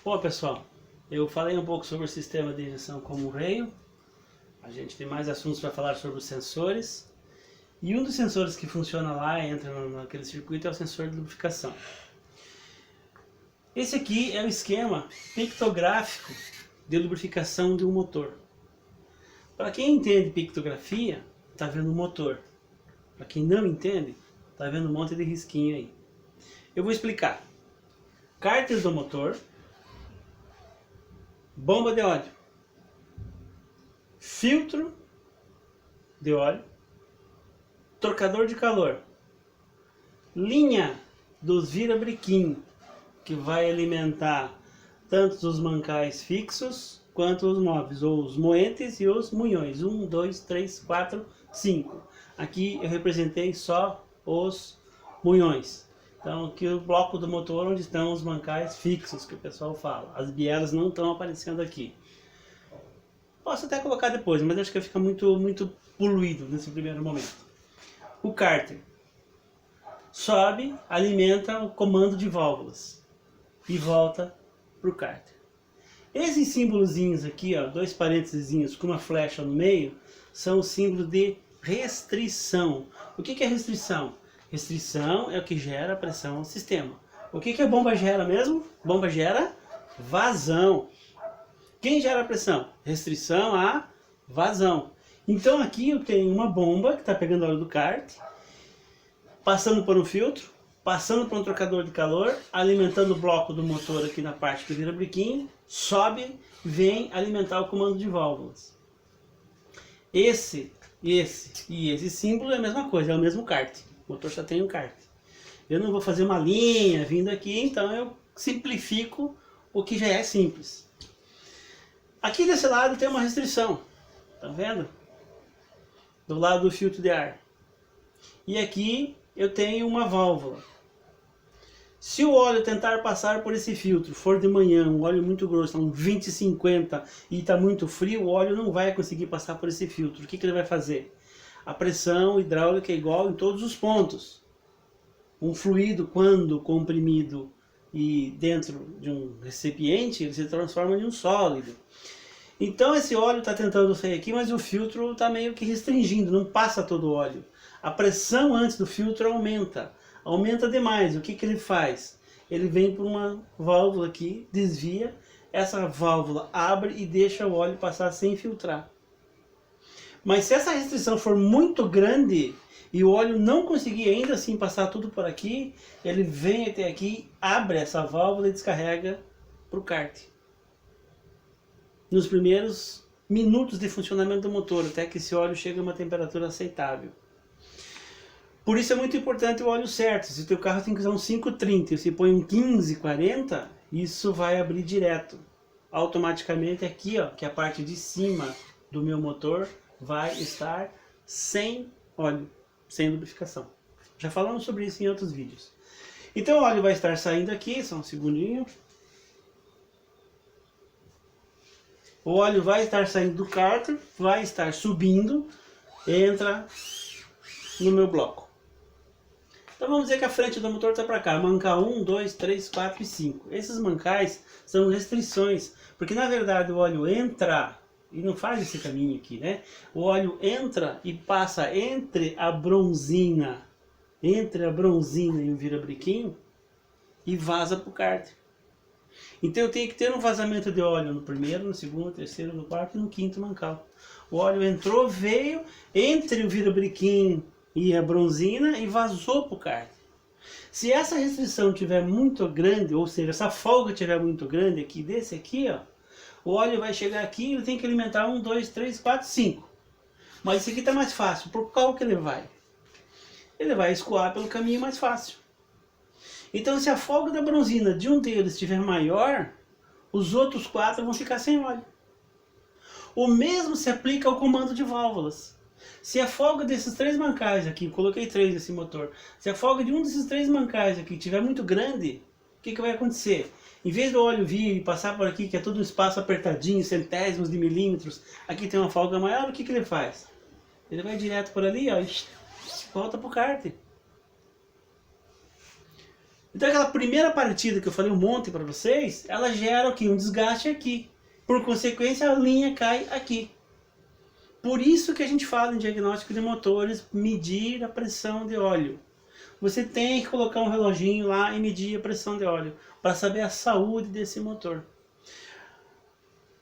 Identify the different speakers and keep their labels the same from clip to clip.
Speaker 1: Bom, pessoal, eu falei um pouco sobre o sistema de injeção como rail. A gente tem mais assuntos para falar sobre os sensores. E um dos sensores que funciona lá, entra naquele circuito, é o sensor de lubrificação. Esse aqui é o esquema pictográfico de lubrificação de um motor. Para quem entende pictografia, está vendo o motor. Para quem não entende, está vendo um monte de risquinho aí. Eu vou explicar. Cárter do motor, bomba de óleo, filtro de óleo, trocador de calor, linha dos virabrequim, que vai alimentar tanto os mancais fixos quanto os móveis, ou os moentes e os munhões. 1, 2, 3, 4, 5. Aqui eu representei só os munhões. Então aqui o bloco do motor onde estão os mancais fixos, que o pessoal fala. As bielas não estão aparecendo aqui. Posso até colocar depois, mas acho que fica muito poluído nesse primeiro momento. O cárter sobe, alimenta o comando de válvulas e volta para o cárter. Esses símbolozinhos aqui, ó, dois parênteses com uma flecha no meio, são os símbolos de restrição. O que é restrição? Restrição é o que gera pressão no sistema. O que a bomba gera mesmo? Bomba gera vazão. Quem gera pressão? Restrição a vazão. Então aqui eu tenho uma bomba que está pegando óleo do kart, passando por um filtro, passando por um trocador de calor, alimentando o bloco do motor aqui na parte do virabrequim, sobe, vem alimentar o comando de válvulas. Esse e esse símbolo é a mesma coisa, é o mesmo kart. O motor só tem um kart. Eu não vou fazer uma linha vindo aqui, então eu simplifico o que já é simples. Aqui desse lado tem uma restrição, tá vendo? Do lado do filtro de ar. E aqui eu tenho uma válvula. Se o óleo tentar passar por esse filtro, for de manhã, um óleo muito grosso, um 20-50 e está muito frio, o óleo não vai conseguir passar por esse filtro. O que ele vai fazer? A pressão hidráulica é igual em todos os pontos. Um fluido, quando comprimido e dentro de um recipiente, ele se transforma em um sólido. Então esse óleo está tentando sair aqui, mas o filtro está meio que restringindo, não passa todo o óleo. A pressão antes do filtro aumenta demais. O que ele faz? Ele vem por uma válvula aqui, desvia, essa válvula abre e deixa o óleo passar sem filtrar. Mas se essa restrição for muito grande e o óleo não conseguir ainda assim passar tudo por aqui, ele vem até aqui, abre essa válvula e descarrega para o kart. Nos primeiros minutos de funcionamento do motor, até que esse óleo chegue a uma temperatura aceitável. Por isso é muito importante o óleo certo. Se o teu carro tem que usar um 530 e você põe um 1540, isso vai abrir direto. Automaticamente aqui, ó, que é a parte de cima do meu motor, vai estar sem óleo, sem lubrificação. Já falamos sobre isso em outros vídeos. Então o óleo vai estar saindo aqui, só um segundinho. O óleo vai estar saindo do cárter, vai estar subindo, entra no meu bloco. Então vamos dizer que a frente do motor está para cá, mancar 1, 2, 3, 4 e 5. Esses mancais são restrições, porque na verdade o óleo entra, e não faz esse caminho aqui, né? O óleo entra e passa entre a bronzina e o virabrequim e vaza para o cárter. Então eu tenho que ter um vazamento de óleo no primeiro, no segundo, no terceiro, no quarto e no quinto mancal. O óleo entrou, veio entre o virabrequim e a bronzina e vazou para o kart. Se essa restrição tiver muito grande, ou seja, essa folga tiver muito grande aqui, desse aqui, ó, o óleo vai chegar aqui e ele tem que alimentar 1, 2, 3, 4, 5. Mas esse aqui está mais fácil. Por qual que ele vai? Ele vai escoar pelo caminho mais fácil. Então se a folga da bronzina de um deles estiver maior, os outros 4 vão ficar sem óleo. O mesmo se aplica ao comando de válvulas. Se a folga desses 3 mancais aqui, coloquei 3 nesse motor, se a folga de um desses 3 mancais aqui estiver muito grande, o que vai acontecer? Em vez do óleo vir e passar por aqui, que é todo um espaço apertadinho, centésimos de milímetros, aqui tem uma folga maior, o que ele faz? Ele vai direto por ali, ó, e volta para o kart. Então aquela primeira partida que eu falei um monte para vocês, ela gera aqui um desgaste aqui. Por consequência, a linha cai aqui. Por isso que a gente fala em diagnóstico de motores, medir a pressão de óleo. Você tem que colocar um reloginho lá e medir a pressão de óleo, para saber a saúde desse motor.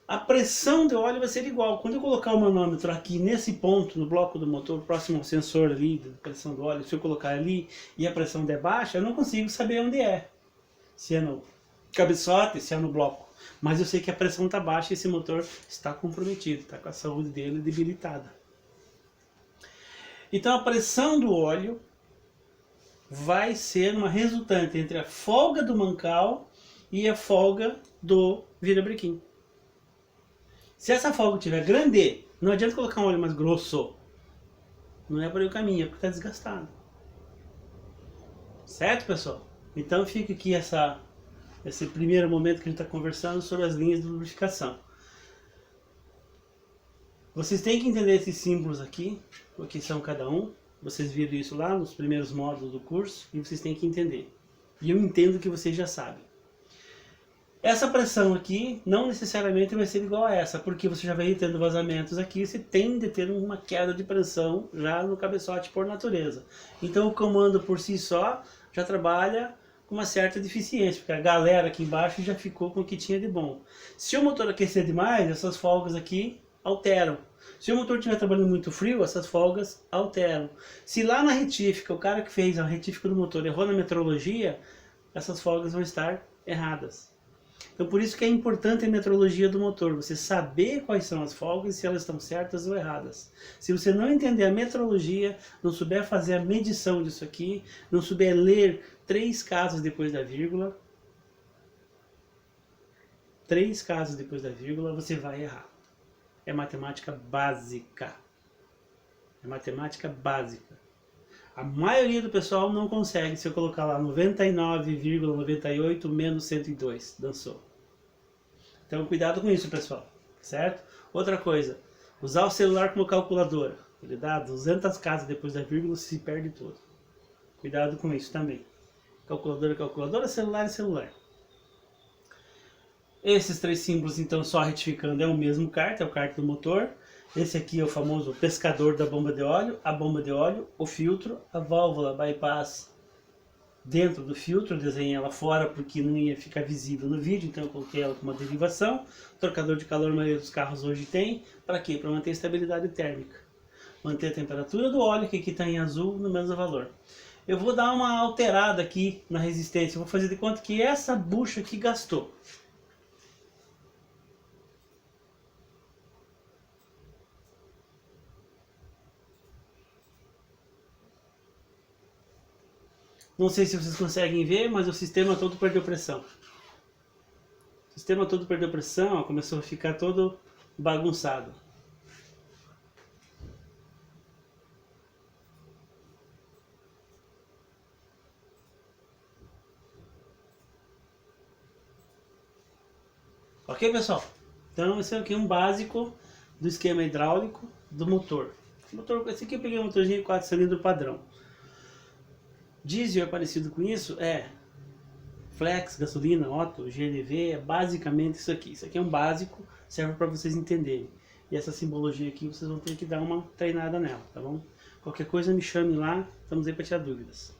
Speaker 1: A pressão de óleo vai ser igual. Quando eu colocar o manômetro aqui nesse ponto, no bloco do motor, próximo ao sensor ali, da pressão do óleo, se eu colocar ali e a pressão der baixa, eu não consigo saber onde é. Se é no cabeçote, se é no bloco. Mas eu sei que a pressão está baixa e esse motor está comprometido, está com a saúde dele debilitada. Então a pressão do óleo vai ser uma resultante entre a folga do mancal e a folga do virabrequim. Se essa folga estiver grande, não adianta colocar um óleo mais grosso. Não é por aí o caminho, é porque está desgastado. Certo, pessoal? Então fica aqui esse primeiro momento que a gente está conversando sobre as linhas de lubrificação. Vocês têm que entender esses símbolos aqui, o que são cada um. Vocês viram isso lá nos primeiros módulos do curso e vocês têm que entender. E eu entendo que vocês já sabem. Essa pressão aqui não necessariamente vai ser igual a essa, porque você já vai tendo vazamentos aqui, você tende a ter uma queda de pressão já no cabeçote por natureza. Então o comando por si só já trabalha com uma certa deficiência, porque a galera aqui embaixo já ficou com o que tinha de bom. Se o motor aquecer demais, essas folgas aqui alteram. Se o motor estiver trabalhando muito frio, essas folgas alteram. Se lá na retífica, o cara que fez a retífica do motor errou na metrologia, essas folgas vão estar erradas. Então por isso que é importante a metrologia do motor, você saber quais são as folgas e se elas estão certas ou erradas. Se você não entender a metrologia, não souber fazer a medição disso aqui, não souber ler 3 casos depois da vírgula, 3 casos depois da vírgula, você vai errar. É matemática básica. É matemática básica. A maioria do pessoal não consegue, se eu colocar lá 99,98 menos 102, dançou. Então cuidado com isso, pessoal, certo? Outra coisa, usar o celular como calculadora. Ele dá 200 casas depois da vírgula, se perde tudo. Cuidado com isso também. Calculadora, calculadora, celular, celular. Esses 3 símbolos, então, só retificando, é o mesmo kart, é o kart do motor. Esse aqui é o famoso pescador da bomba de óleo, a bomba de óleo, o filtro, a válvula bypass dentro do filtro, eu desenhei ela fora porque não ia ficar visível no vídeo, então eu coloquei ela com uma derivação. Trocador de calor, a maioria dos carros hoje tem, para quê? Para manter a estabilidade térmica. Manter a temperatura do óleo, que aqui está em azul, no mesmo valor. Eu vou dar uma alterada aqui na resistência, eu vou fazer de conta que essa bucha aqui gastou. Não sei se vocês conseguem ver, mas o sistema todo perdeu pressão. O sistema todo perdeu pressão, ó, começou a ficar todo bagunçado. Ok, pessoal? Então esse aqui é um básico do esquema hidráulico do motor. Esse aqui eu peguei um motorzinho de 4 cilindros padrão. Diesel é parecido com isso? É. Flex, gasolina, Otto, GLV, é basicamente isso aqui. Isso aqui é um básico, serve para vocês entenderem. E essa simbologia aqui vocês vão ter que dar uma treinada nela, tá bom? Qualquer coisa me chame lá, estamos aí para tirar dúvidas.